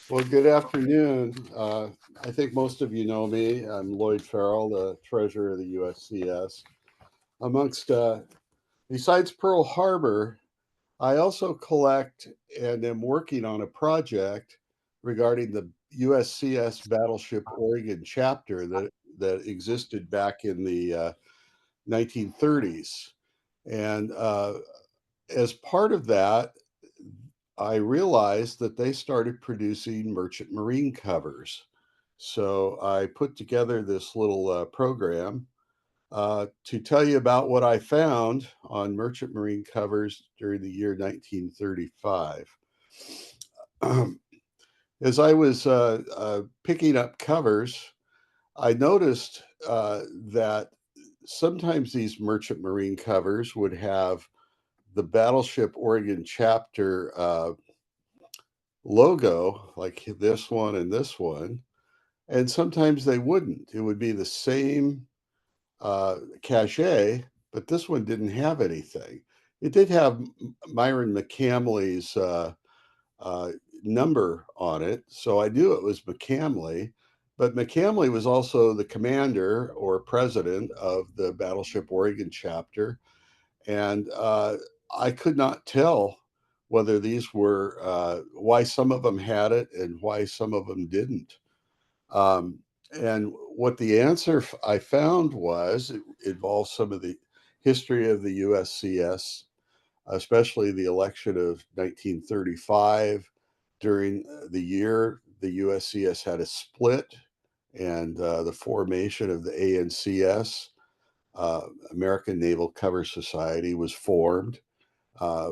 Well, good afternoon. I think most of you know me. I'm Lloyd Farrell, the treasurer of the USCS. Amongst, besides Pearl Harbor, I also collect and am working on a project regarding the USCS Battleship Oregon chapter that existed back in the 1930s. And as part of that, I realized that they started producing merchant marine covers. So I put together this little program to tell you about what I found on merchant marine covers during the year 1935. As I was picking up covers, I noticed that sometimes these merchant marine covers would have the Battleship Oregon chapter logo, like this one and this one, and sometimes they wouldn't. It would be the same cachet, but this one didn't have anything. It did have Myron McCamley's uh, number on it, so I knew it was McCamley. But McCamley was also the commander or president of the Battleship Oregon chapter, and I could not tell whether these were why some of them had it and why some of them didn't. Um, and what the answer I found was it involves some of the history of the USCS, especially the election of 1935. During the year, the USCS had a split, and the formation of the ANCS, American Naval Cover Society, was formed. Uh,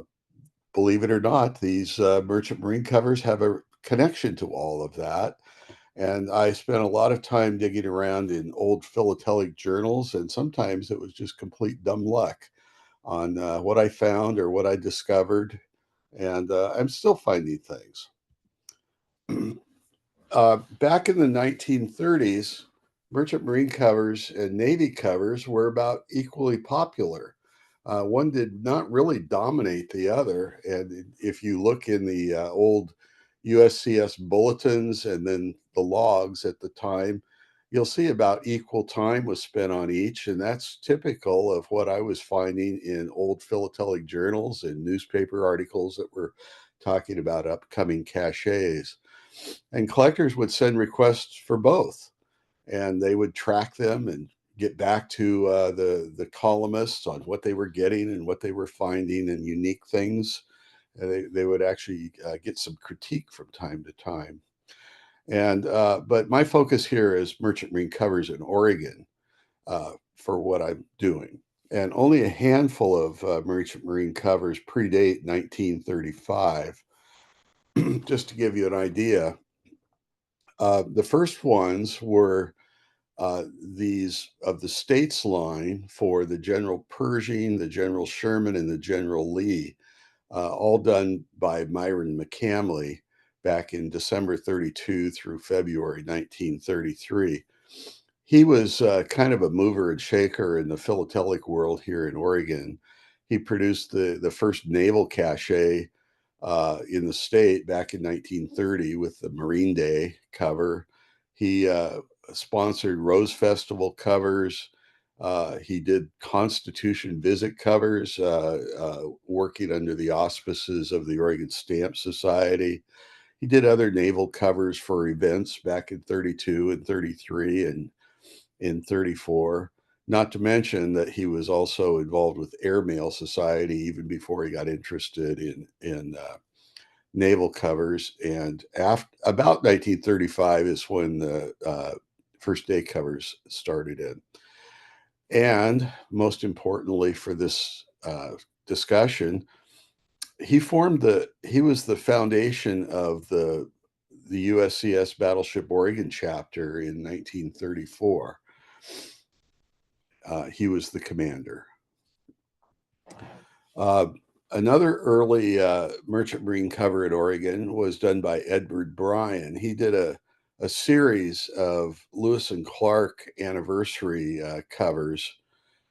Believe it or not, these merchant marine covers have a connection to all of that. And I spent a lot of time digging around in old philatelic journals, and sometimes it was just complete dumb luck on what I found or what I discovered. And I'm still finding things. Back in the 1930s, merchant marine covers and Navy covers were about equally popular. One did not really dominate the other. And if you look in the old USCS bulletins and then the logs at the time, you'll see about equal time was spent on each. And that's typical of what I was finding in old philatelic journals and newspaper articles that were talking about upcoming caches. And collectors would send requests for both, and they would track them and get back to the columnists on what they were getting and what they were finding and unique things. They would actually get some critique from time to time. And but my focus here is merchant marine covers in Oregon for what I'm doing. And only a handful of merchant marine covers predate 1935. Just to give you an idea, the first ones were these of the States line for the General Pershing, the General Sherman, and the General Lee, all done by Myron McCamley back in December 32 through February 1933. He was kind of a mover and shaker in the philatelic world here in Oregon. He produced the first naval cachet in the state back in 1930 with the Marine Day cover. He sponsored Rose Festival covers. He did Constitution Visit covers, working under the auspices of the Oregon Stamp Society. He did other naval covers for events back in 32 and 33 and in 34. Not to mention that he was also involved with Airmail Society even before he got interested in naval covers. And after about 1935 is when the first day covers started in. And most importantly for this discussion, he was the foundation of the USCS Battleship Oregon chapter in 1934. He was the commander. Uh, Another early merchant marine cover at Oregon was done by Edward Bryan. He did a series of Lewis and Clark anniversary covers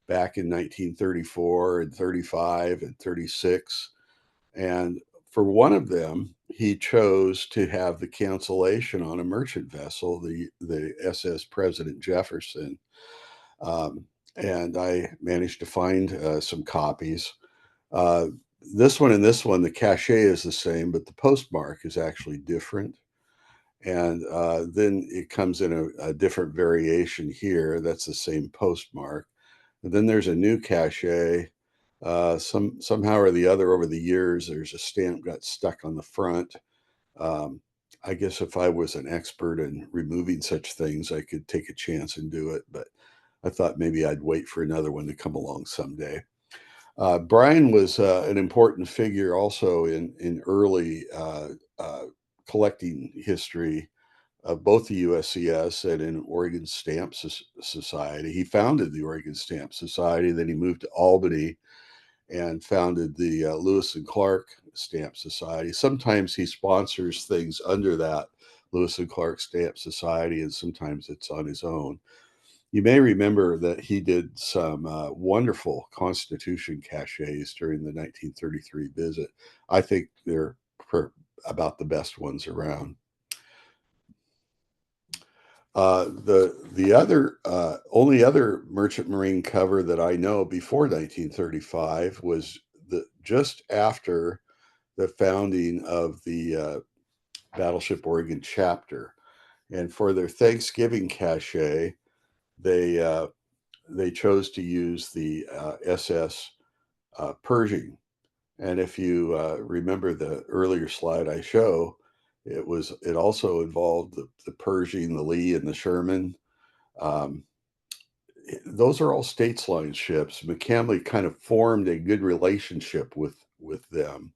back in 1934 and 35 and 36. And for one of them, he chose to have the cancellation on a merchant vessel, the SS President Jefferson. Um, and I managed to find some copies. Uh, this one and this one, the cachet is the same, but the postmark is actually different. And then it comes in a different variation here. That's the same postmark. And then there's a new cachet. Somehow or the other over the years, there's a stamp got stuck on the front. Um, I guess if I was an expert in removing such things, I could take a chance and do it. But I thought maybe I'd wait for another one to come along someday. Bryan was an important figure also in early collecting history of both the USCS and in Oregon Stamp Society. He founded the Oregon Stamp Society, then he moved to Albany and founded the Lewis and Clark Stamp Society. Sometimes he sponsors things under that Lewis and Clark Stamp Society, and sometimes it's on his own. You may remember that he did some wonderful Constitution cachets during the 1933 visit. I think they're about the best ones around. The other only other merchant marine cover that I know before 1935 was just after the founding of the Battleship Oregon chapter, and for their Thanksgiving cachet, they uh, they chose to use the SS Pershing. And if you remember the earlier slide I show, it also involved the Pershing, the Lee, and the Sherman. Um, those are all states line ships. McCamley kind of formed a good relationship with them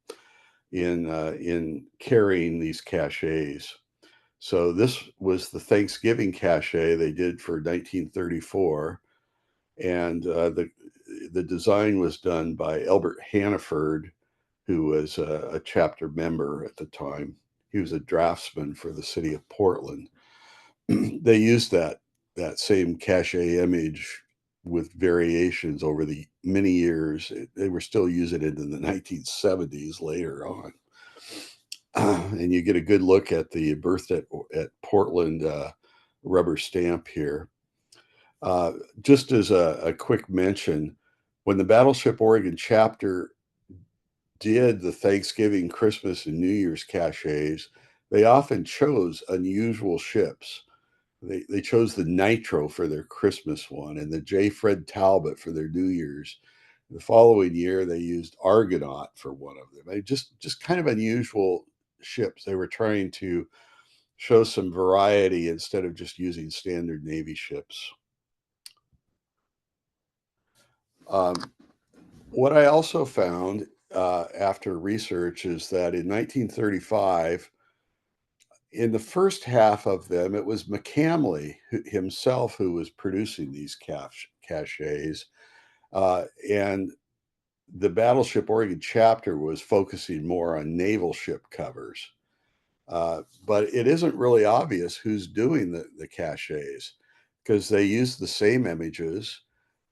in carrying these cachets. So this was the Thanksgiving cachet they did for 1934, and the design was done by Elbert Hannaford, who was a chapter member at the time. He was a draftsman for the city of Portland. They used that same cachet image with variations over the many years. They were still using it in the 1970s later on. And you get a good look at the berth at Portland rubber stamp here. Just as a quick mention, when the Battleship Oregon chapter did the Thanksgiving, Christmas, and New Year's cachets, they often chose unusual ships. They chose the Nitro for their Christmas one and the J. Fred Talbot for their New Year's. The following year, they used Argonaut for one of them. Just kind of unusual ships. They were trying to show some variety instead of just using standard Navy ships. Um, what I also found after research is that in 1935, in the first half of them, it was McCamley himself who was producing these cachets. And the Battleship Oregon chapter was focusing more on naval ship covers. But it isn't really obvious who's doing the cachets because they use the same images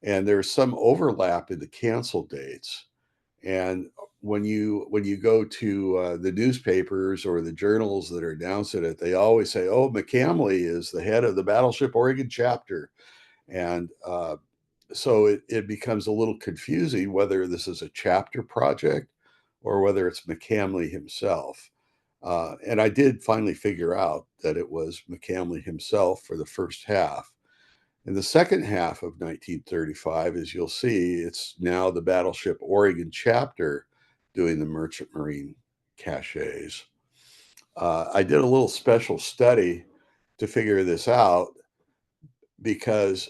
and there's some overlap in the cancel dates. And when you go to the newspapers or the journals that are announcing it, they always say, "Oh, McCamley is the head of the Battleship Oregon chapter," and so it becomes a little confusing whether this is a chapter project or whether it's McCamley himself. And I did finally figure out that it was McCamley himself for the first half. In the second half of 1935, as you'll see, it's now the Battleship Oregon chapter doing the Merchant Marine cachets. I did a little special study to figure this out because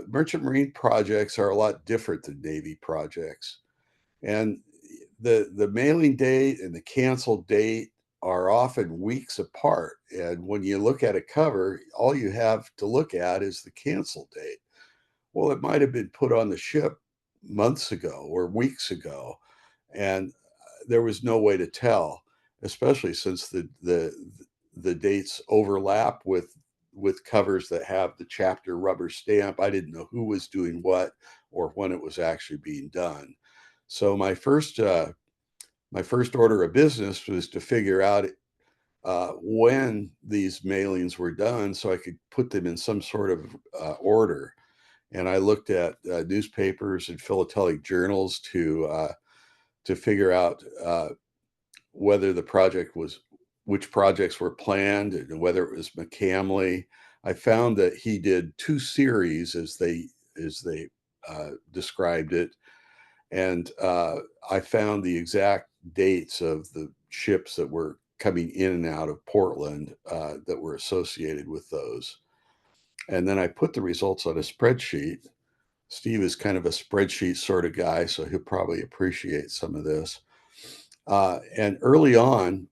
Merchant Marine projects are a lot different than Navy projects. And the mailing date and the cancel date are often weeks apart. And when you look at a cover, all you have to look at is the cancel date. Well, it might have been put on the ship months ago or weeks ago, and there was no way to tell, especially since the dates overlap with covers that have the chapter rubber stamp. I didn't know who was doing what or when it was actually being done. So my first order of business was to figure out when these mailings were done so I could put them in some sort of order. And I looked at newspapers and philatelic journals to figure out whether the project was, which projects were planned, and whether it was McCamley. I found that he did two series as they described it, and I found the exact dates of the ships that were coming in and out of Portland that were associated with those. And then I put the results on a spreadsheet. Steve is kind of a spreadsheet sort of guy, so he'll probably appreciate some of this. And early on,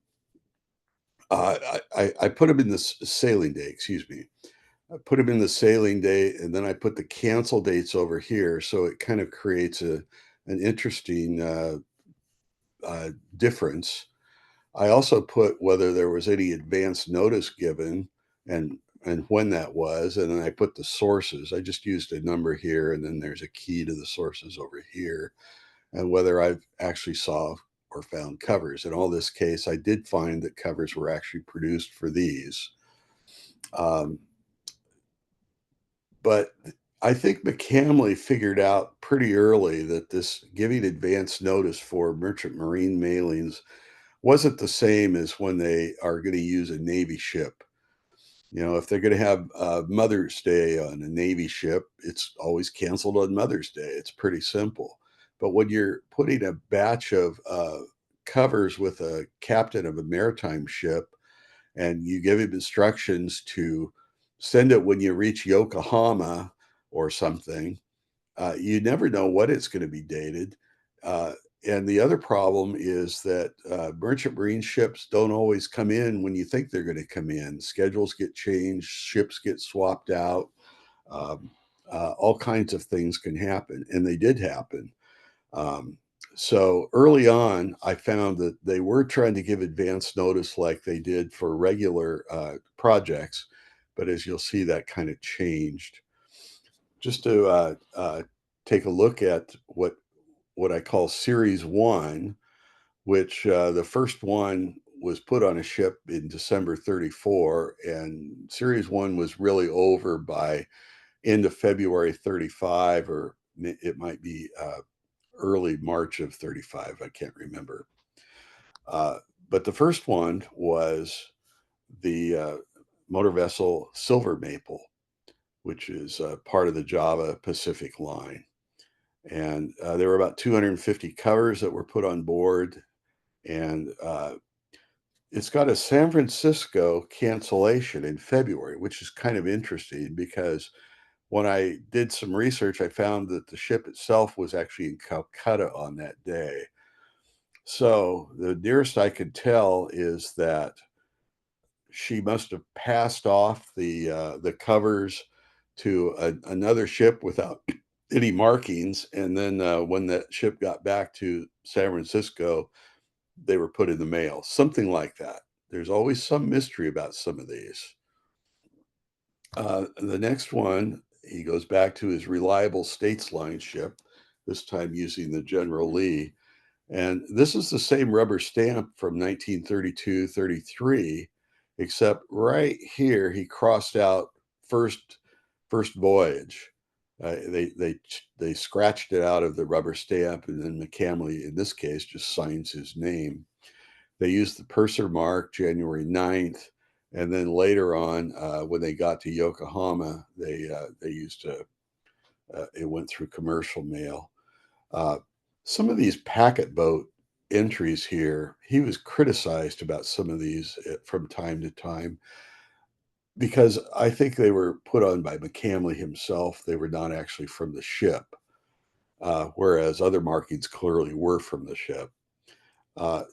I put him in the sailing day, excuse me. I put him in the sailing day, and then I put the cancel dates over here. So it kind of creates an interesting difference. I also put whether there was any advance notice given and when that was, and then I put the sources. I just used a number here, and then there's a key to the sources over here, and whether I've actually saw or found covers. In all this case, I did find that covers were actually produced for these. Um, but I think McCamley figured out pretty early that this giving advance notice for merchant marine mailings wasn't the same as when they are going to use a Navy ship. You know, if they're going to have Mother's Day on a Navy ship, it's always canceled on Mother's Day. It's pretty simple. But when you're putting a batch of covers with a captain of a maritime ship and you give him instructions to send it when you reach Yokohama or something, you never know what it's going to be dated. Uh, and the other problem is that merchant marine ships don't always come in when you think they're going to come in. Schedules get changed, ships get swapped out, um, all kinds of things can happen, and they did happen. Um, so early on, I found that they were trying to give advance notice like they did for regular projects, but as you'll see, that kind of changed. Just to take a look at what I call Series One, which the first one was put on a ship in December 34, and Series One was really over by end of February 35, or it might be early March of 35. I can't remember. Uh, but the first one was the motor vessel Silver Maple, which is part of the Java Pacific line. And there were about 250 covers that were put on board. And it's got a San Francisco cancellation in February, which is kind of interesting because when I did some research, I found that the ship itself was actually in Calcutta on that day. So the nearest I could tell is that she must have passed off the covers to another ship without any markings, and then when that ship got back to San Francisco, they were put in the mail, something like that. There's always some mystery about some of these. The next one, he goes back to his reliable States Line ship, this time using the General Lee. And this is the same rubber stamp from 1932-33, except right here he crossed out first first voyage. They scratched it out of the rubber stamp, and then McCamley, in this case, just signs his name. They used the purser mark January 9th, and then later on, when they got to Yokohama, they used it went through commercial mail. Uh, some of these packet boat entries here, he was criticized about some of these from time to time because I think they were put on by McCamley himself. They were not actually from the ship, whereas other markings clearly were from the ship.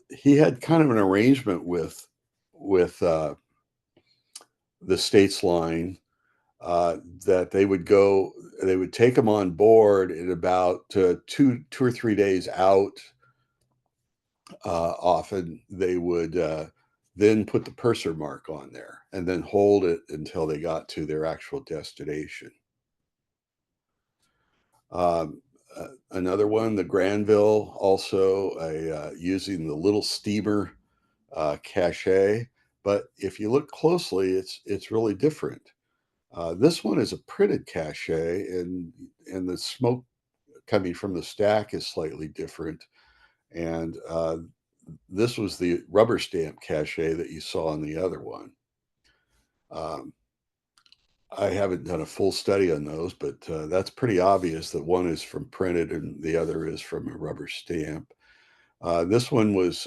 He had kind of an arrangement with the States Line that they would take them on board in about 2 or 3 days out. Often they would then put the purser mark on there and then hold it until they got to their actual destination. Um, Another one, the Granville, also using the little steamer cachet. But if you look closely, it's really different. This one is a printed cache, and the smoke coming from the stack is slightly different. And this was the rubber stamp cache that you saw on the other one. Um, I haven't done a full study on those, but that's pretty obvious that one is from printed and the other is from a rubber stamp. This one was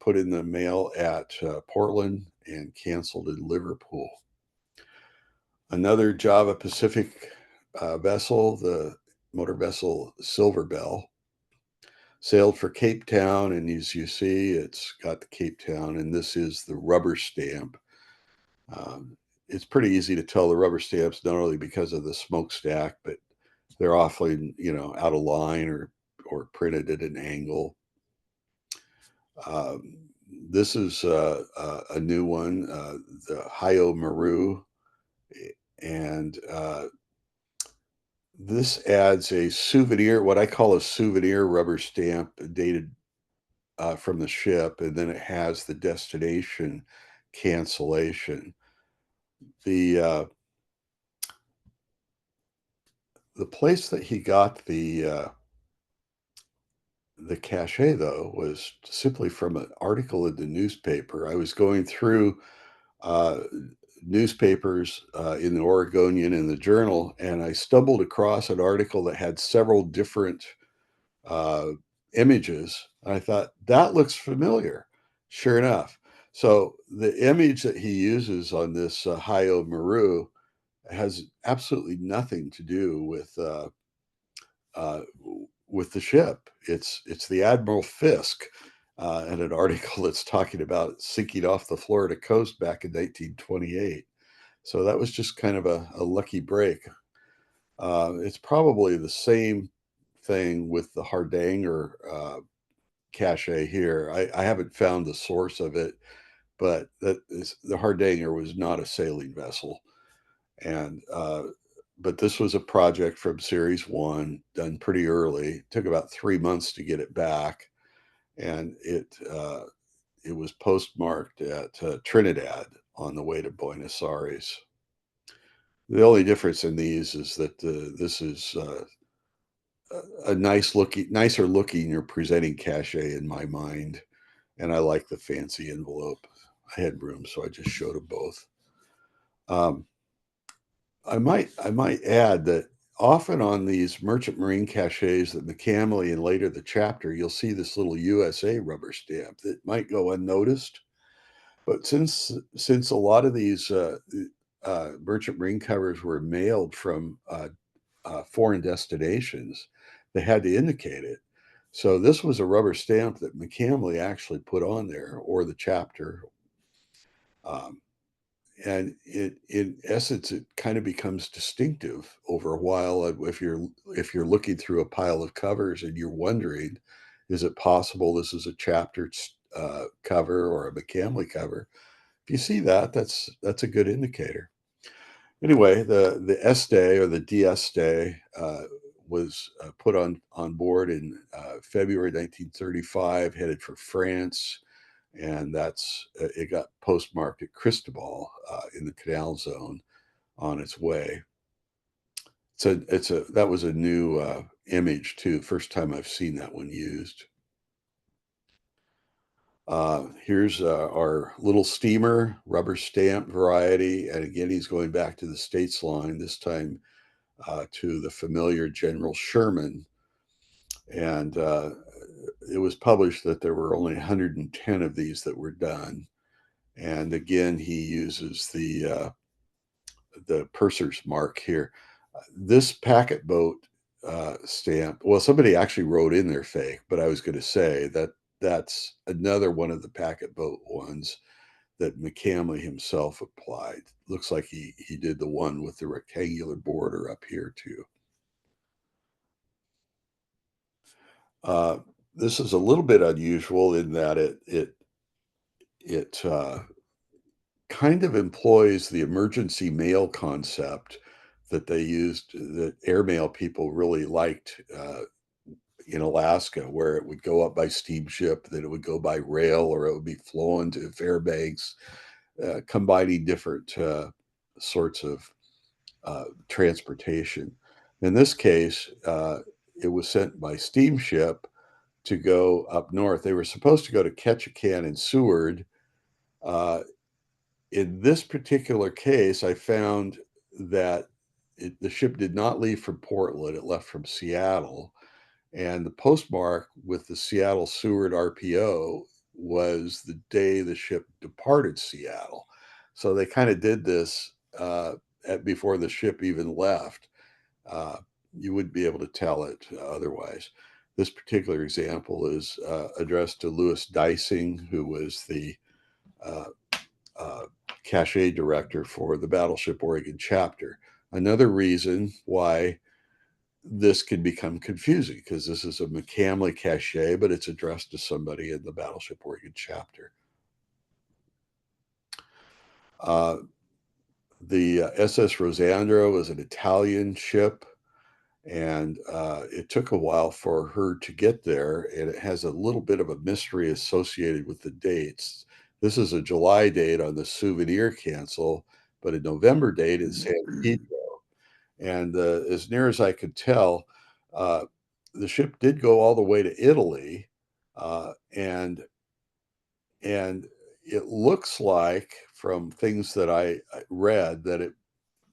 put in the mail at Portland and canceled in Liverpool. Another Java Pacific vessel, the motor vessel Silver Bell, sailed for Cape Town, and as you see, it's got the Cape Town, and this is the rubber stamp. Um, it's pretty easy to tell the rubber stamps not only because of the smokestack, but they're often, out of line or printed at an angle. Um, this is a new one, the Hayo Maru, and this adds a souvenir, what I call a souvenir rubber stamp dated from the ship, and then it has the destination cancellation. The place that he got the cachet, though, was simply from an article in the newspaper. I was going through uh, newspapers in the Oregonian and the Journal, and I stumbled across an article that had several different uh, images. I thought that looks familiar. Sure enough. So the image that he uses on this Hayo Maru has absolutely nothing to do uh, with the ship. It's the Admiral Fisk in an article that's talking about sinking off the Florida coast back in 1928. So that was just kind of a lucky break. It's probably the same thing with the Hardanger cache here. I haven't found the source of it, but the Hardanger was not a sailing vessel, and but this was a project from Series One, done pretty early. It took about 3 months to get it back, and it was postmarked at Trinidad on the way to Buenos Aires. The only difference in these is that this is a nicer looking or presenting cache in my mind, and I like the fancy envelope. I had room, so I just showed them both. Um, I might add that often on these merchant marine caches that McCamley and later the chapter, you'll see this little USA rubber stamp that might go unnoticed. But since a lot of these merchant marine covers were mailed from foreign destinations, they had to indicate it. So this was a rubber stamp that McCamley actually put on there, or the chapter. Um, and in essence, it kind of becomes distinctive over a while. If you're looking through a pile of covers and you're wondering, is it possible this is a chapter cover or a McCamley cover? If you see that, that's a good indicator. Anyway, the Este or the DS was put on board in February 1935, headed for France, and it got postmarked at Cristobal in the Canal Zone on its way. That was a new image too. First time I've seen that one used. Here's our little steamer, rubber stamp variety, and again he's going back to the States line. This time to the familiar General Sherman, and it was published that there were only 110 of these that were done. And again, he uses the purser's mark here. This packet boat stamp. Well, somebody actually wrote in there fake, but I was going to say that that's another one of the packet boat ones that McCamley himself applied. Looks like he did the one with the rectangular border up here too. Uh, this is a little bit unusual in that it kind of employs the emergency mail concept that they used that airmail people really liked in Alaska, where it would go up by steamship, then it would go by rail, or it would be flown to Fairbanks. combining different sorts of transportation. In this case, it was sent by steamship to go up north. They were supposed to go to Ketchikan and Seward. Uh, in this particular case, I found that the ship did not leave from Portland, it left from Seattle. And the postmark with the Seattle Seward RPO was the day the ship departed Seattle. So they kind of did this before the ship even left. Uh, you wouldn't be able to tell it otherwise. This particular example is addressed to Louis Dysing, who was the uh, uh, cache director for the Battleship Oregon chapter. Another reason why this can become confusing, because this is a McCamley cache, but it's addressed to somebody in the Battleship Oregon chapter. The SS Rosandro was an Italian ship, and it took a while for her to get there, and it has a little bit of a mystery associated with the dates. This is a July date on the souvenir cancel, but a November date is San Pedro. And as near as I could tell, uh, the ship did go all the way to Italy, uh, and and it looks like from things that I read that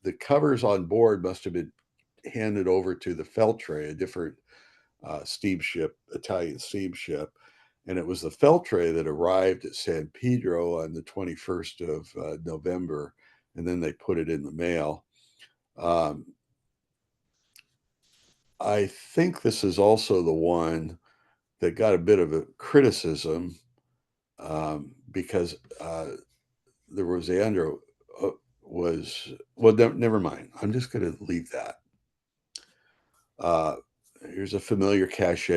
the covers on board must have been handed over to the Feltre, a different steamship, Italian steamship, and it was the Feltre that arrived at San Pedro on the 21st of November, and then they put it in the mail. Um, I think this is also the one that got a bit of a criticism because the Rosandro was, well, never mind. I'm just going to leave that. Here's a familiar cache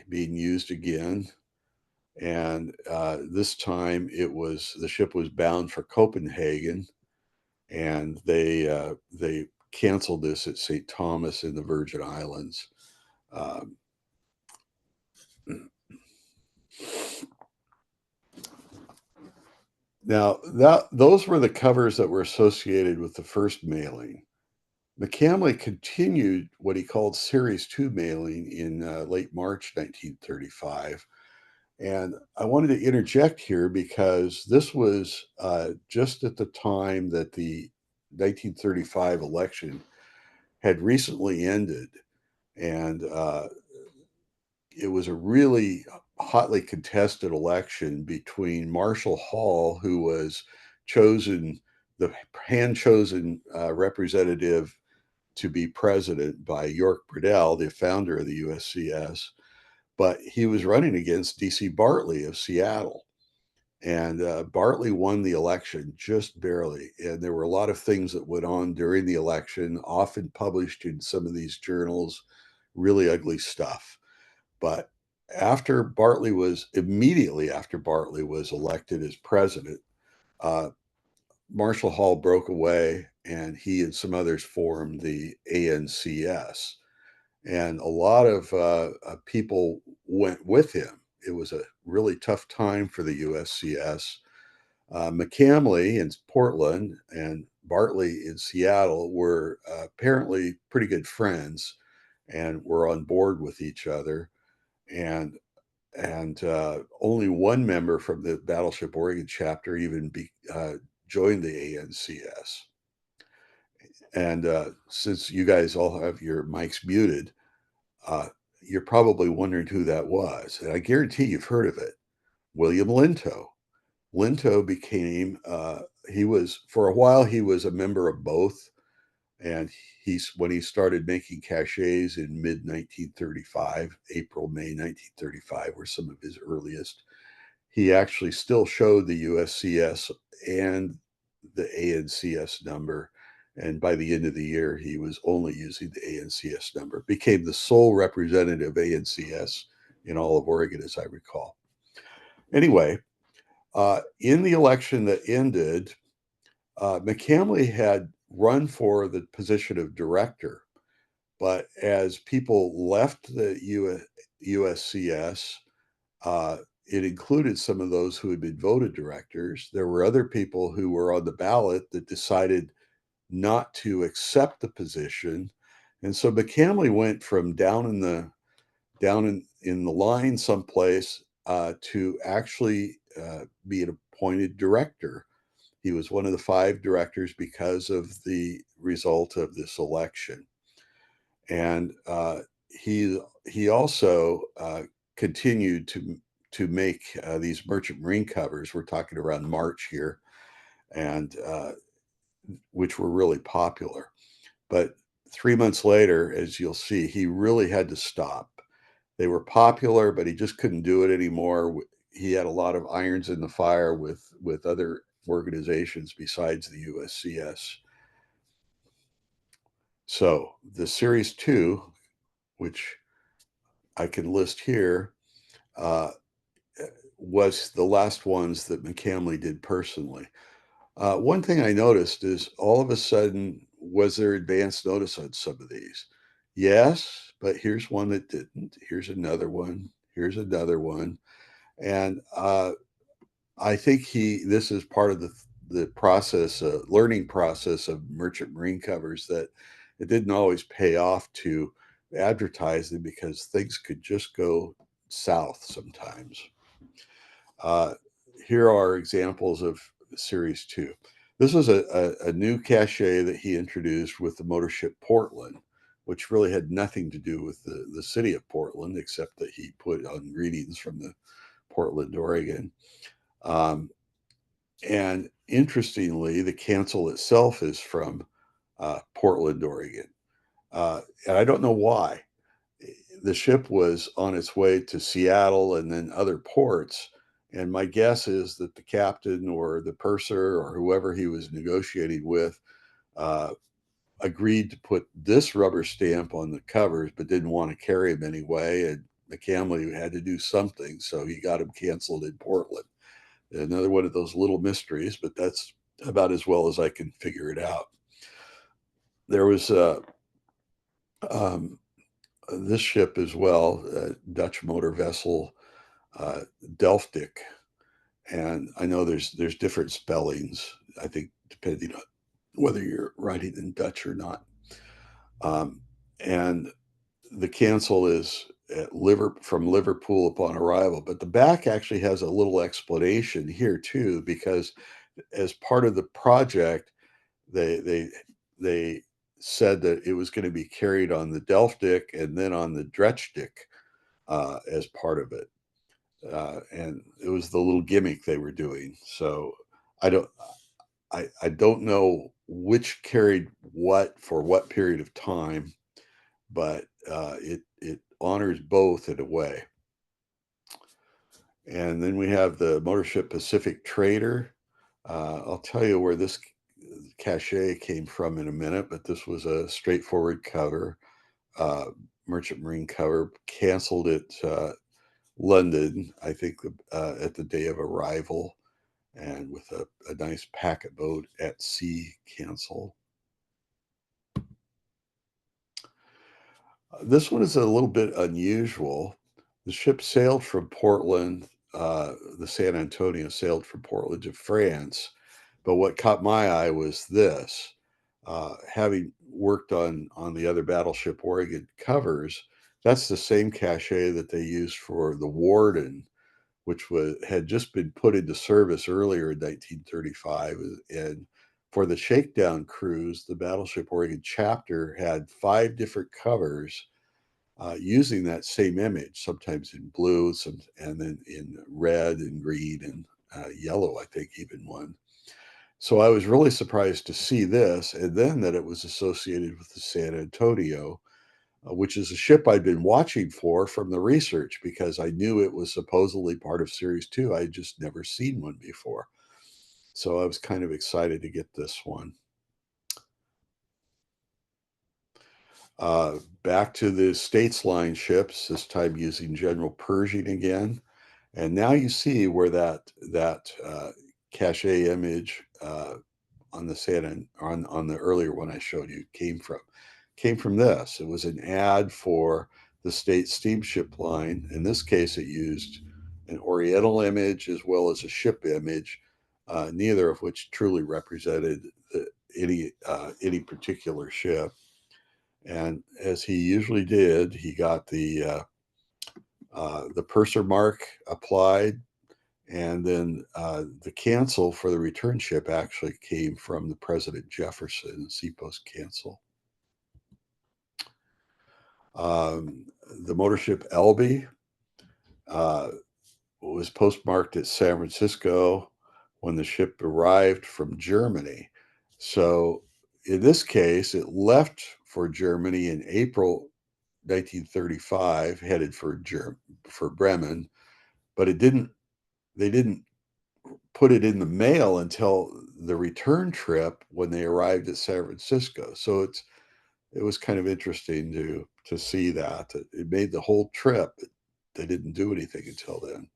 being used again. And this time the ship was bound for Copenhagen, and they canceled this at St. Thomas in the Virgin Islands. Um, Now, those were the covers that were associated with the first mailing. McCamley continued what he called Series 2 mailing in late March 1935. And I wanted to interject here because this was just at the time that the 1935 election had recently ended. And it was a really hotly contested election between Marshall Hall, who was chosen, the hand chosen representative to be president by York Burdell, the founder of the USCS, but he was running against D.C. Bartley of Seattle. And Bartley won the election just barely. And there were a lot of things that went on during the election, often published in some of these journals, really ugly stuff. But immediately after Bartley was elected as president, uh, Marshall Hall broke away and he and some others formed the ANCS. And a lot of people went with him. It was a really tough time for the USCS. McCamley in Portland and Bartley in Seattle were apparently pretty good friends and were on board with each other. And only one member from the Battleship Oregon chapter even joined the ANCS. And since you guys all have your mics muted, you're probably wondering who that was. And I guarantee you've heard of it. William Linto. Linto became, for a while, he was a member of both. And when he started making caches in mid 1935, April, May 1935 were some of his earliest. He actually still showed the USCS and the ANCS number. And by the end of the year, he was only using the ANCS number, became the sole representative ANCS in all of Oregon, as I recall. Anyway, in the election that ended, McCamley had run for the position of director, but as people left the USCS, it included some of those who had been voted directors. There were other people who were on the ballot that decided not to accept the position. And so McCamley went from down in the line someplace to actually be an appointed director. He was one of the 5 directors because of the result of this election, and he also continued to make these merchant marine covers. We're talking around March here, and which were really popular. But 3 months later, as you'll see, he really had to stop. They were popular, but he just couldn't do it anymore. He had a lot of irons in the fire with other organizations besides the USCS. So the Series 2, which I can list here, uh, was the last ones that McCamley did personally. One thing I noticed is all of a sudden, was there advance notice on some of these? Yes, but here's one that didn't. Here's another one. Here's another one. And I think this is part of the process, learning process of merchant marine covers, that it didn't always pay off to advertise them because things could just go south sometimes. Uh, Here are examples of Series 2. This was a new cachet that he introduced with the motor ship Portland, which really had nothing to do with the city of Portland, except that he put on readings from the Portland, Oregon. Um, and interestingly, the cancel itself is from Portland, Oregon. And I don't know why. The ship was on its way to Seattle and then other ports. And my guess is that the captain or the purser or whoever he was negotiating with uh, agreed to put this rubber stamp on the covers, but didn't want to carry them anyway. And McCamley had to do something, so he got them canceled in Portland. Another one of those little mysteries, but that's about as well as I can figure it out. There was um, this ship as well, Dutch motor vessel uh, Delftic, and I know there's different spellings. I think depending on whether you're writing in Dutch or not. And the cancel is from Liverpool upon arrival, but the back actually has a little explanation here too, because as part of the project, they said that it was going to be carried on the Delftic and then on the Dretchdick as part of it. And it was the little gimmick they were doing. So I don't I don't know which carried what for what period of time, but it honors both in a way. And then we have the Motorship Pacific Trader. I'll tell you where this cachet came from in a minute, but this was a straightforward cover, uh, merchant marine cover. Canceled at London, I think, at the day of arrival, and with a nice packet boat at sea cancel. This one is a little bit unusual. The ship sailed from Portland, the San Antonio sailed from Portland to France. But what caught my eye was this. Having worked on the other Battleship Oregon covers, that's the same cachet that they used for the Warden, which had just been put into service earlier in 1935. And for the shakedown cruise, the Battleship Oregon chapter had 5 different covers using that same image, sometimes in blue, and then in red and green and yellow, I think even one. So I was really surprised to see this, and then that it was associated with the San Antonio, which is a ship I'd been watching for from the research because I knew it was supposedly part of Series 2. I had just never seen one before. So I was kind of excited to get this one. Back to the States Line ships, this time using General Pershing again. And now you see where that cachet image on the earlier one I showed you came from. Came from this. It was an ad for the State Steamship Line. In this case, it used an Oriental image as well as a ship image, neither of which truly represented any particular ship. And as he usually did, he got the purser mark applied, and then the cancel for the return ship actually came from the President Jefferson, Seapost cancel. The motor ship Elbe was postmarked at San Francisco when the ship arrived from Germany. So in this case, it left for Germany in April 1935, headed for Bremen, but they didn't put it in the mail until the return trip when they arrived at San Francisco. So it was kind of interesting to see that it made the whole trip. They didn't do anything until then.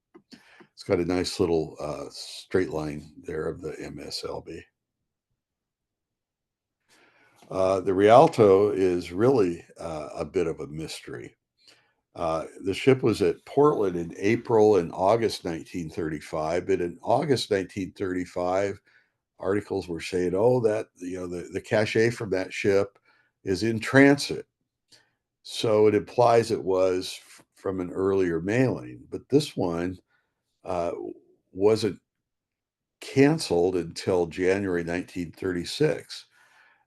It's got a nice little straight line there of the MSLB. The Rialto is really a bit of a mystery. The ship was at Portland in April and August 1935, but in August 1935, articles were saying, "Oh, that the cachet from that ship is in transit," so it implies it was from an earlier mailing. But this one uh, wasn't canceled until January 1936.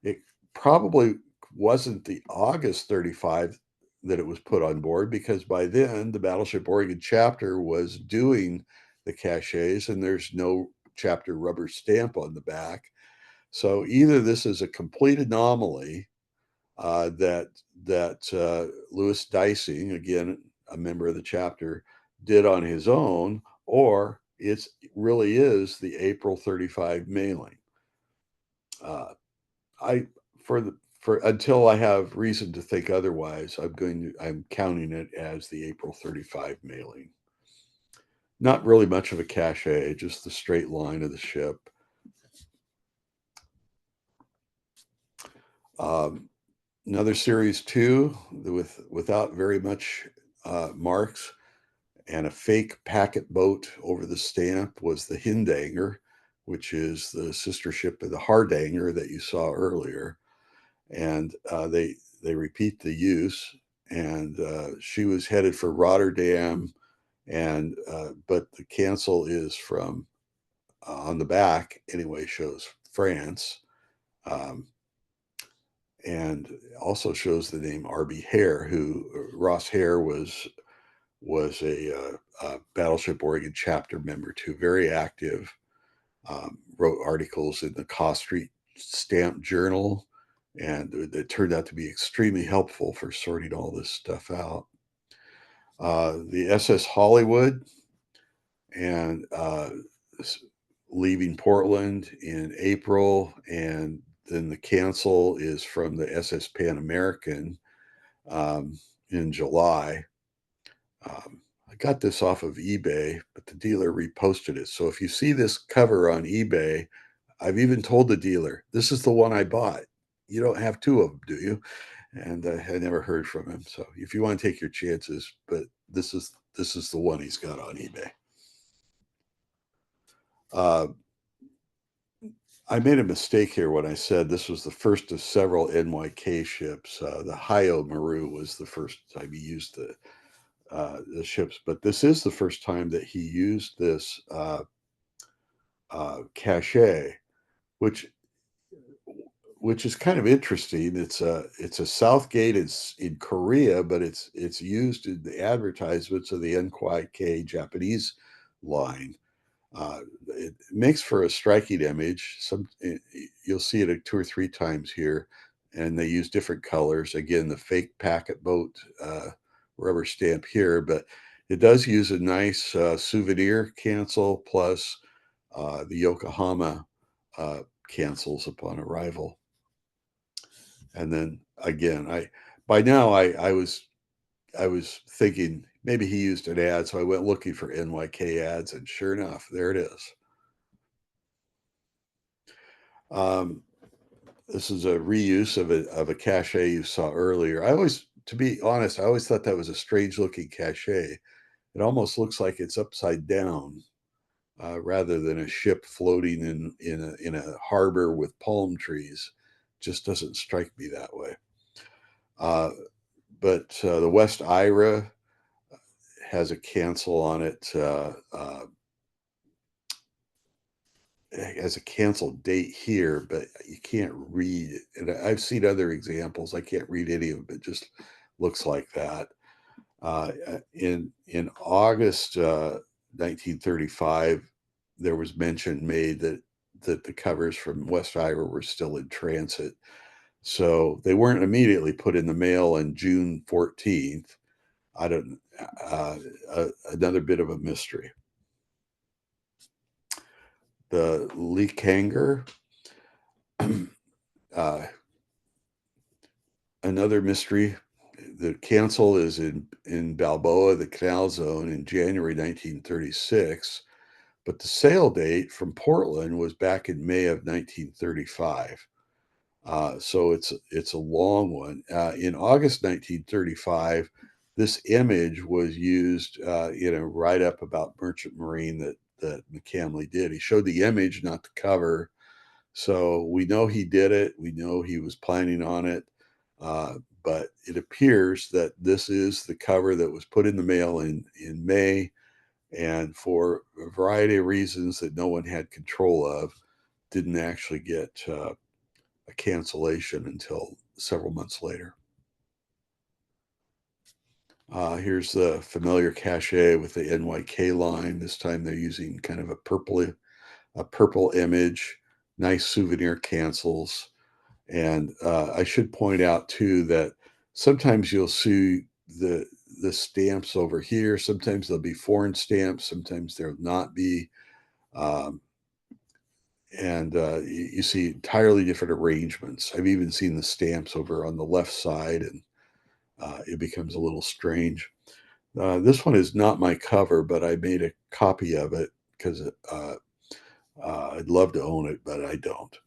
It probably wasn't the August 35 that it was put on board, because by then the Battleship Oregon chapter was doing the cachets and there's no chapter rubber stamp on the back. So either this is a complete anomaly that Louis Dicing, again a member of the chapter, did on his own, or it really is the April 35 mailing. I for until I have reason to think otherwise, I'm counting it as the April 35 mailing. Not really much of a cachet, just the straight line of the ship. Another series 2 without very much marks and a fake packet boat over the stamp was the Hindanger, which is the sister ship of the Hardanger that you saw earlier. And they repeat the use, and she was headed for Rotterdam, and but the cancel is from on the back anyway, shows France, um, and also shows the name R.B. Hare, who Ross Hare was a Battleship Oregon chapter member too, very active. Wrote articles in the Cost Street Stamp Journal, and it turned out to be extremely helpful for sorting all this stuff out. The SS Hollywood, and leaving Portland in April, and then the cancel is from the SS Pan American in July. I got this off of eBay, but the dealer reposted it. So if you see this cover on eBay, I've even told the dealer, this is the one I bought. You don't have two of them, do you? And I never heard from him. So if you want to take your chances, but this is the one he's got on eBay. I made a mistake here when I said this was the first of several NYK ships. The Hayo Maru was the first time he used the ships, but this is the first time that he used this cachet, which is kind of interesting. It's a Southgate. It's in Korea, but it's used in the advertisements of the NYK Japanese line. It makes for a striking image. You'll see it 2 or 3 times here, and they use different colors. Again, the fake packet boat rubber stamp here, but it does use a nice souvenir cancel plus the Yokohama cancels upon arrival. And then again, by now I was thinking maybe he used an ad, so I went looking for NYK ads, and sure enough, there it is. This is a reuse of a cachet you saw earlier. To be honest, I always thought that was a strange looking cachet. it almost looks like it's upside down rather than a ship floating in a harbor with palm trees. Just doesn't strike me that way. Uh, but the West Ira has a cancel on it. It has a canceled date here, but you can't read it. And I've seen other examples. I can't read any of them. It just looks like that. In August 1935, there was mention made that the covers from West Ira were still in transit. So they weren't immediately put in the mail on June 14th. I don't, another bit of a mystery. The Leakanger, another mystery. The cancel is in Balboa, the Canal Zone, in January 1936, but the sail date from Portland was back in May of 1935. So it's a long one. In August 1935, this image was used in a write-up about Merchant Marine that McCamley did. He showed the image, not the cover. So we know he did it. We know he was planning on it. But it appears that this is the cover that was put in the mail in May, and for a variety of reasons that no one had control of, didn't actually get a cancellation until several months later. Here's the familiar cachet with the NYK line. This time they're using kind of a purple image, nice souvenir cancels. And I should point out too that sometimes you'll see the stamps over here. Sometimes they'll be foreign stamps. Sometimes they'll not be. Um, and you see entirely different arrangements. I've even seen the stamps over on the left side, and it becomes a little strange. This one is not my cover, but I made a copy of it because I'd love to own it, but I don't.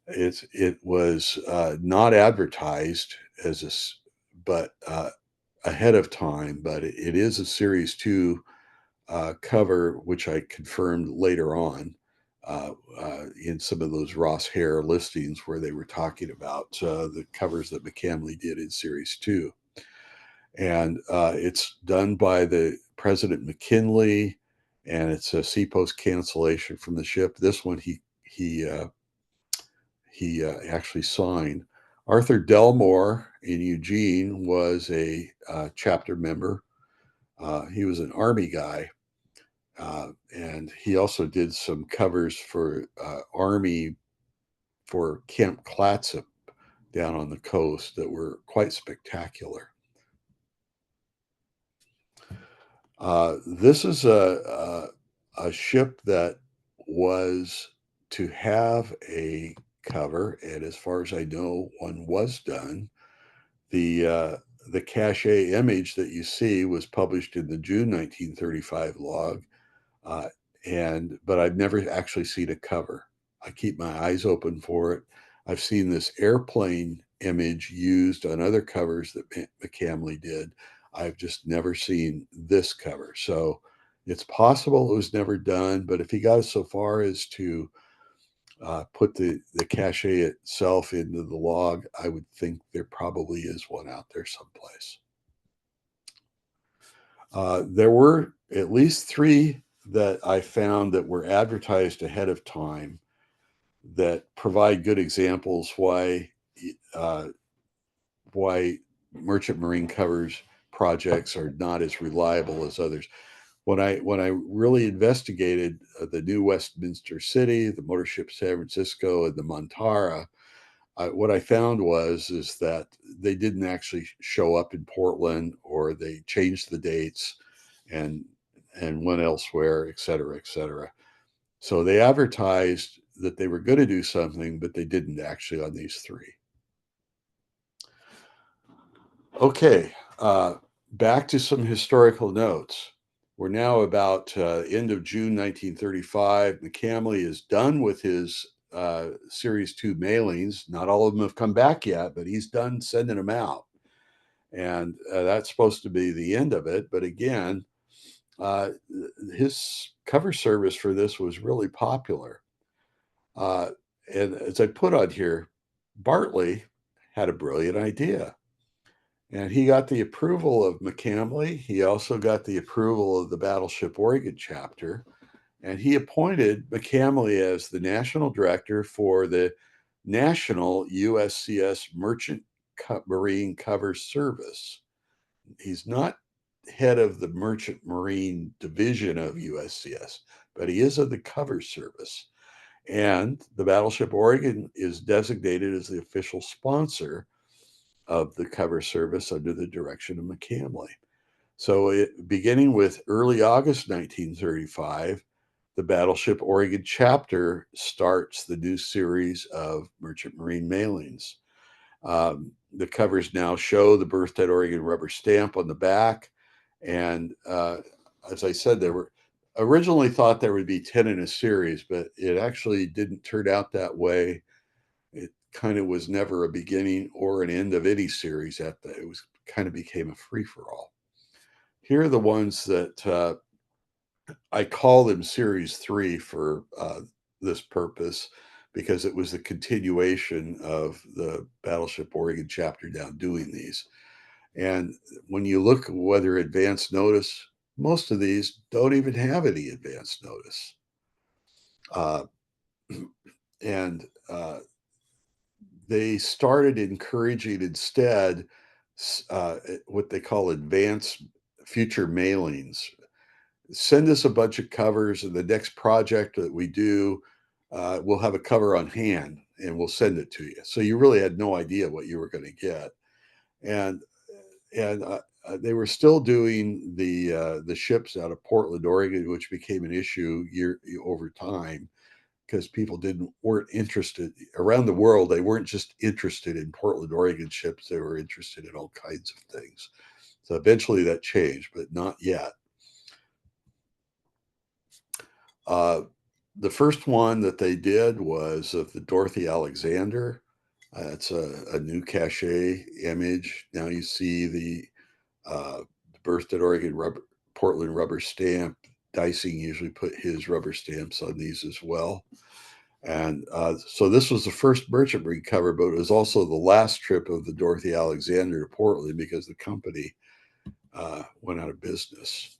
It was not advertised as but ahead of time, but it is a Series 2 cover, which I confirmed later on in some of those Ross Hare listings where they were talking about the covers that McCamley did in Series 2. And it's done by the President McKinley, and it's a seapost cancellation from the ship. This one he actually signed. Arthur Delmore in Eugene was a chapter member. He was an Army guy, and he also did some covers for Army for Camp Clatsop down on the coast that were quite spectacular. This is a ship that was to have a cover, and as far as I know, one was done. The cachet image that you see was published in the June 1935 log, uh, but I've never actually seen a cover. I keep my eyes open for it. I've seen this airplane image used on other covers that McCamley did. I've just never seen this cover. So it's possible it was never done, but if he got so far as to put the cachet itself into the log, I would think there probably is one out there someplace. There were at least 3 that I found that were advertised ahead of time that provide good examples uh, why merchant marine covers projects are not as reliable as others. When I really investigated the New Westminster City, the Motorship San Francisco, and the Montara, what I found is that they didn't actually show up in Portland, or they changed the dates and went elsewhere, et cetera, et cetera. So they advertised that they were going to do something, but they didn't actually on these 3. Okay, back to some historical notes. We're now about end of June 1935. McCamley is done with his Series 2 mailings. Not all of them have come back yet, but he's done sending them out. And that's supposed to be the end of it. But again, uh, his cover service for this was really popular. Uh, and as I put on here, Bartley had a brilliant idea. And he got the approval of McCamley. He also got the approval of the Battleship Oregon chapter. And he appointed McCamley as the national director for the National USCS Merchant Marine Cover Service. He's not head of the Merchant Marine Division of USCS, but he is of the cover service. And the Battleship Oregon is designated as the official sponsor of the cover service under the direction of McCamley. So, beginning with early August 1935, the Battleship Oregon chapter starts the new series of Merchant Marine mailings. The covers now show the Berthoud Oregon rubber stamp on the back. And as I said, there were originally thought there would be 10 in a series, but it actually didn't turn out that way. It kind of was never a beginning or an end of any series. It was kind of became a free for all. Here are the ones that I call them Series 3 for this purpose because it was the continuation of the Battleship Oregon chapter now doing these. And when you look whether advance notice, most of these don't even have any advance notice. Uh, and they started encouraging instead what they call advanced future mailings. Send us a bunch of covers, and the next project that we do, we'll have a cover on hand and we'll send it to you. So you really had no idea what you were going to get. And they were still doing the ships out of Portland, Oregon, which became an issue over time because people weren't interested around the world. They weren't just interested in Portland, Oregon ships. They were interested in all kinds of things. So eventually that changed, but not yet. The first one that they did was of the Dorothy Alexander. It's a new cachet image. Now you see the Berthoud Oregon Portland rubber stamp. Dicing usually put his rubber stamps on these as well. And so this was the first merchant marine cover, but it was also the last trip of the Dorothy Alexander to Portland because the company went out of business.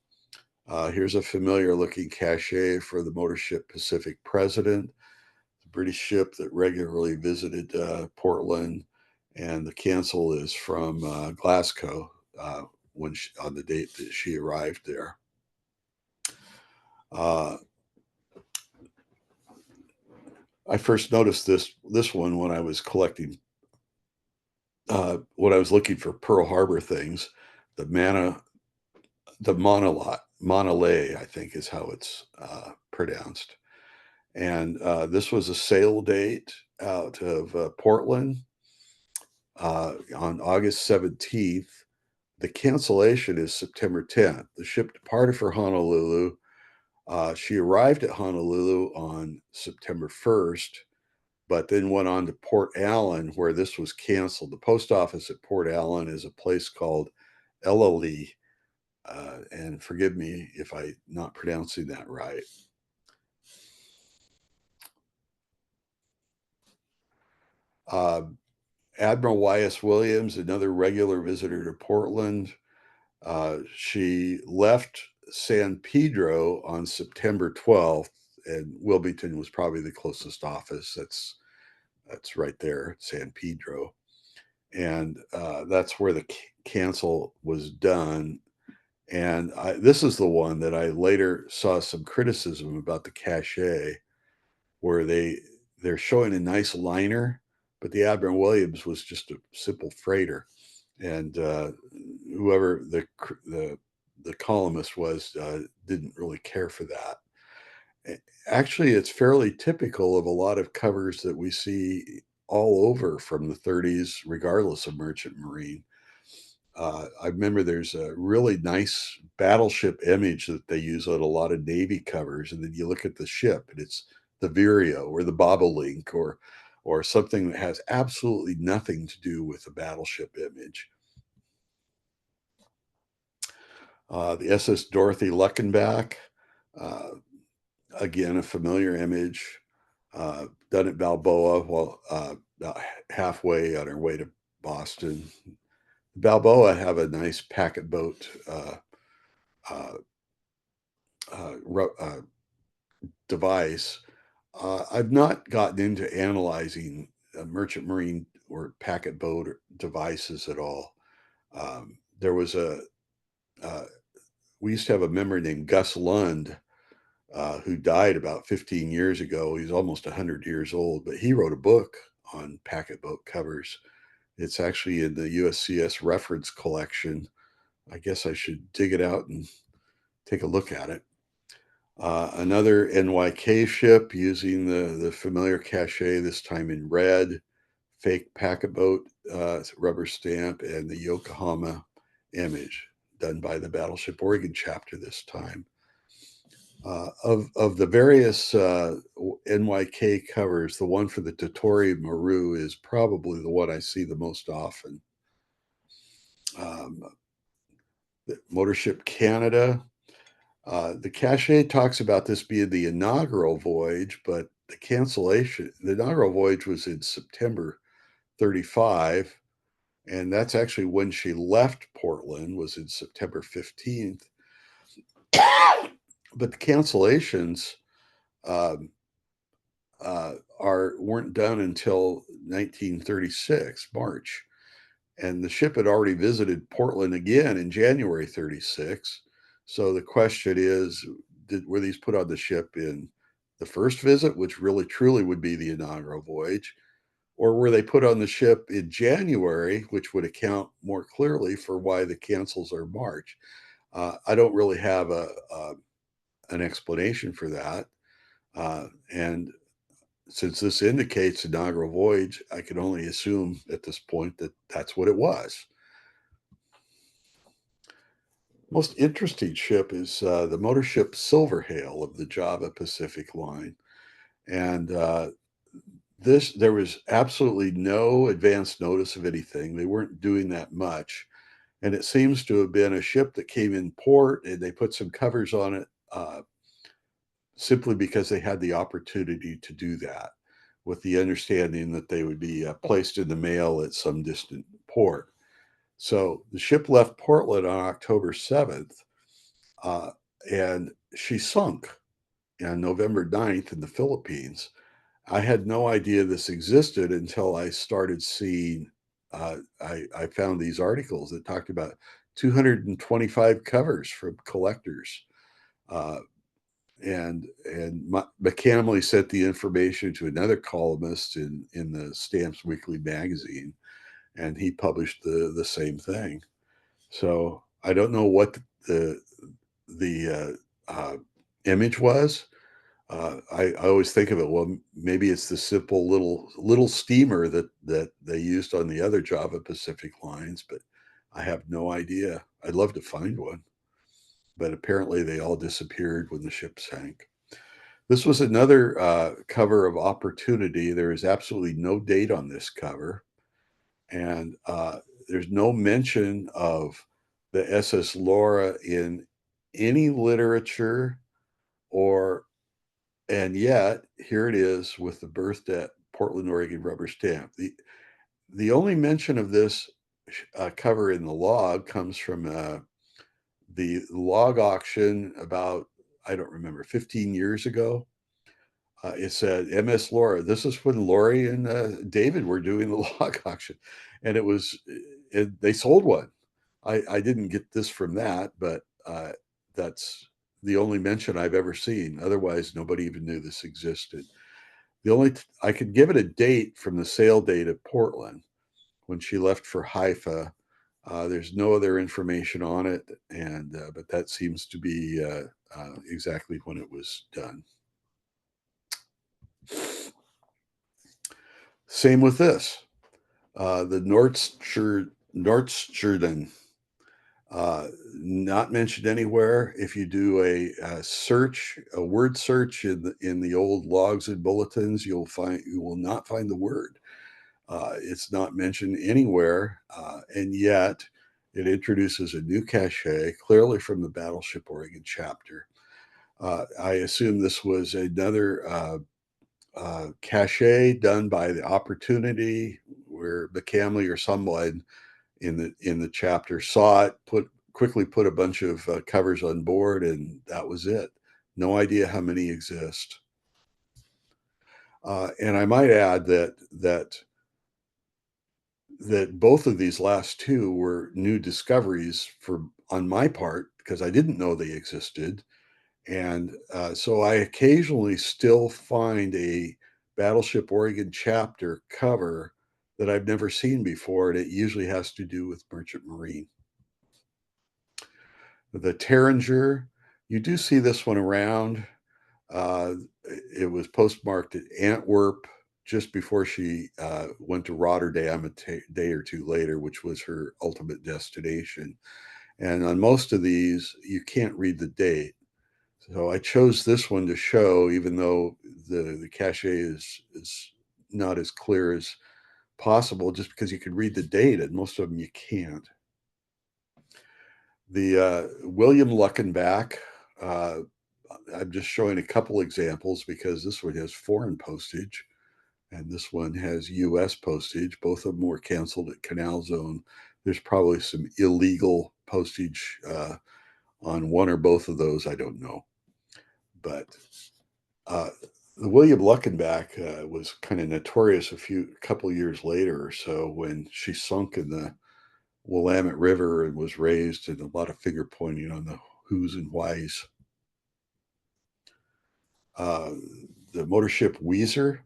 Here's a familiar looking cachet for the motor ship Pacific President, the British ship that regularly visited Portland. And the cancel is from Glasgow on the date that she arrived there. I first noticed this one when I was collecting, when I was looking for Pearl Harbor things. The Monolay, I think is how it's pronounced. And this was a sale date out of Portland on August 17th. The cancellation is September 10th. The ship departed for Honolulu. She arrived at Honolulu on September 1st, but then went on to Port Allen, where this was canceled. The post office at Port Allen is a place called Ellery, and forgive me if I'm not pronouncing that right. Admiral Y.S. Williams, another regular visitor to Portland. She left San Pedro on September 12th, and Wilmington was probably the closest office. That's right there, San Pedro. And that's where the cancel was done. And this is the one that I later saw some criticism about the cachet, where they're showing a nice liner, but the Admiral Williams was just a simple freighter, and whoever the columnist was didn't really care for that. Actually, it's fairly typical of a lot of covers that we see all over from the 30s, regardless of merchant marine. I remember there's a really nice battleship image that they use on a lot of Navy covers, and then you look at the ship, and it's the Vireo or the Bobolink or something that has absolutely nothing to do with the battleship image. The SS Dorothy Luckenbach, uh, again, a familiar image, done at Balboa while about halfway on our way to Boston. Balboa have a nice packet boat uh, device. I've not gotten into analyzing merchant marine or packet boat devices at all. There was uh, we used to have a member named Gus Lund who died about 15 years ago. He's almost 100 years old, but he wrote a book on packet boat covers. It's actually in the USCS reference collection. I guess I should dig it out and take a look at it. Another NYK ship using the familiar cachet, this time in red, fake packet boat rubber stamp, and the Yokohama image done by the Battleship Oregon chapter this time. Of the various NYK covers, the one for the Totori Maru is probably the one I see the most often. The Motorship Canada, the cachet talks about this being the inaugural voyage, but the inaugural voyage was in September 35, and that's actually when she left Portland, was in September 15th. But the cancellations um, weren't done until 1936, March. And the ship had already visited Portland again in January 36. So the question is, were these put on the ship in the first visit, which really truly would be the inaugural voyage, or were they put on the ship in January, which would account more clearly for why the cancels are March? I don't really have an explanation for that. And since this indicates inaugural voyage, I can only assume at this point that that's what it was. Most interesting ship is the motor ship Silverhail of the Java Pacific Line. And there was absolutely no advance notice of anything. They weren't doing that much. And it seems to have been a ship that came in port and they put some covers on it simply because they had the opportunity to do that, with the understanding that they would be placed in the mail at some distant port. So the ship left Portland on October 7th, and she sunk on November 9th in the Philippines. I had no idea this existed until I started seeing, I found these articles that talked about 225 covers from collectors. Uh, and McCamley sent the information to another columnist in the Stamps Weekly magazine, and he published the same thing. So I don't know what the image was. I always think of it. Well, maybe it's the simple little steamer that they used on the other Java Pacific lines, but I have no idea. I'd love to find one, but apparently they all disappeared when the ship sank. This was another cover of Opportunity. There is absolutely no date on this cover, and there's no mention of the SS Laura in any literature, or and yet here it is with the berthed at Portland, Oregon rubber stamp. The only mention of this cover in the log comes from the log auction about, I don't remember, 15 years ago. It said MS Laura. This is when Lori and David were doing the log auction, and they sold one. I didn't get this from that, but that's the only mention I've ever seen. Otherwise, nobody even knew this existed. I could give it a date from the sale date at Portland when she left for Haifa. There's no other information on it, and but that seems to be exactly when it was done. Same with this, the Nordstjerden, not mentioned anywhere. If you do a word search in the old logs and bulletins, you will not find the word. It's not mentioned anywhere, and yet It introduces a new cachet, clearly from the Battleship Oregon chapter. I assume this was another cachet done by the Opportunity, where McCamley or someone in the chapter saw it, quickly put a bunch of covers on board, and that was it. No idea how many exist. And I might add that both of these last two were new discoveries for on my part, because I didn't know they existed. And so I occasionally still find a Battleship Oregon chapter cover that I've never seen before, and it usually has to do with Merchant Marine. The Taringer, you do see this one around. Uh, it was postmarked at Antwerp just before she went to Rotterdam a day or two later, which was her ultimate destination. And on most of these, you can't read the date. So I chose this one to show, even though the cachet is not as clear as possible, just because you can read the date, and most of them you can't. The William Luckenbach, uh, I'm just showing a couple examples because this one has foreign postage and this one has US postage. Both of them were canceled at Canal Zone. There's probably some illegal postage on one or both of those. I don't know. But uh, the William Luckenbach was kind of notorious a couple years later or so, when she sunk in the Willamette River and was raised, and a lot of finger pointing on the who's and whys. Uh, the motor ship Weezer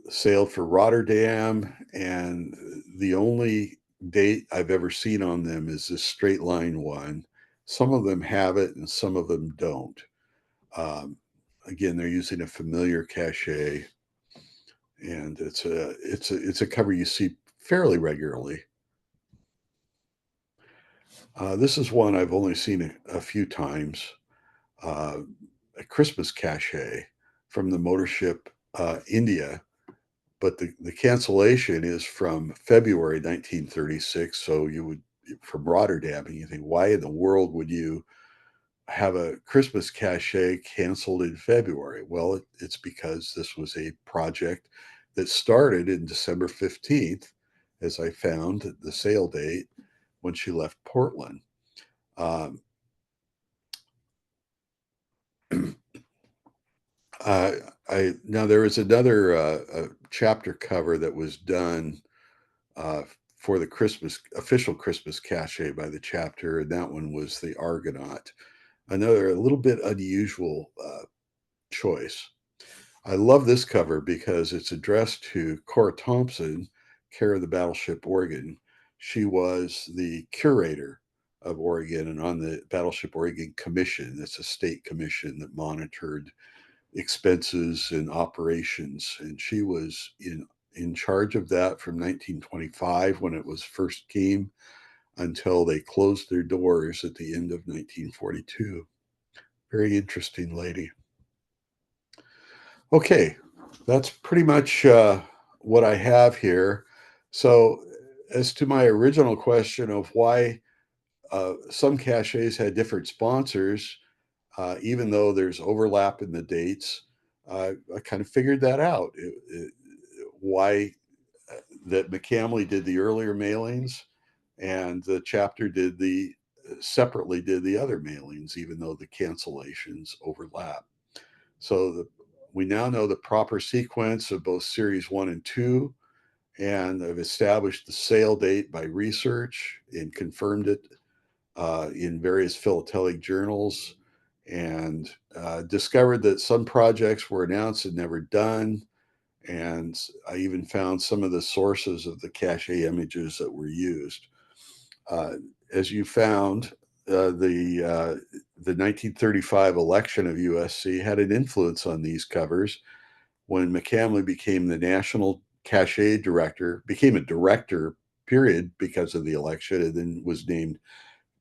sailed for Rotterdam, and the only date I've ever seen on them is this straight line one. Some of them have it, and some of them don't. Um, Again, they're using a familiar cachet, and it's a cover you see fairly regularly. This is one I've only seen a few times. Uh, a Christmas cachet from the motor ship India, but the cancellation is from February 1936. So you would, from Rotterdam, and you think, why in the world would you have a Christmas cachet canceled in February? Well, it's because this was a project that started in December 15th, as I found the sale date when she left Portland. Um, uh, now there was another chapter cover that was done uh, for the Christmas official Christmas cachet by the chapter, and that one was the Argonaut. Another a little bit unusual choice. I love this cover because it's addressed to Cora Thompson, care of the Battleship Oregon. She was the curator of Oregon and on the Battleship Oregon Commission. That's a state commission that monitored expenses and operations. And she was in charge of that from 1925, when it was first came, until they closed their doors at the end of 1942. Very interesting lady. Okay, that's pretty much what I have here. So, as to my original question of why some caches had different sponsors, even though there's overlap in the dates, I kind of figured that out. Why that McCamley did the earlier mailings, and the chapter did the separately did the other mailings, even though the cancellations overlap. So we now know the proper sequence of both series 1 and 2, and I've established the sale date by research and confirmed it in various philatelic journals, and discovered that some projects were announced and never done. And I even found some of the sources of the cache images that were used. Uh, as you found, the 1935 election of USC had an influence on these covers. When McCamley became the national cache director, became a director, period, because of the election, and then was named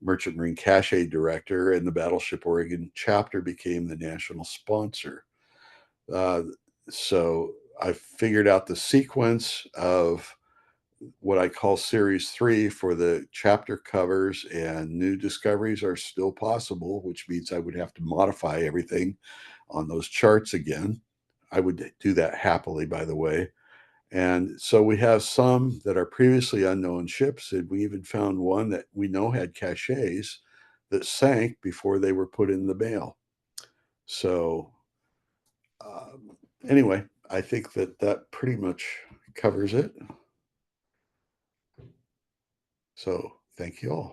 Merchant Marine Cache Director, and the Battleship Oregon chapter became the national sponsor. Uh, so I figured out the sequence of what I call Series 3 for the chapter covers and new discoveries are still possible, which means I would have to modify everything on those charts again. I would do that happily, by the way. And so we have some that are previously unknown ships, and we even found one that we know had caches that sank before they were put in the mail. So, anyway, I think that that pretty much covers it. So, thank you all.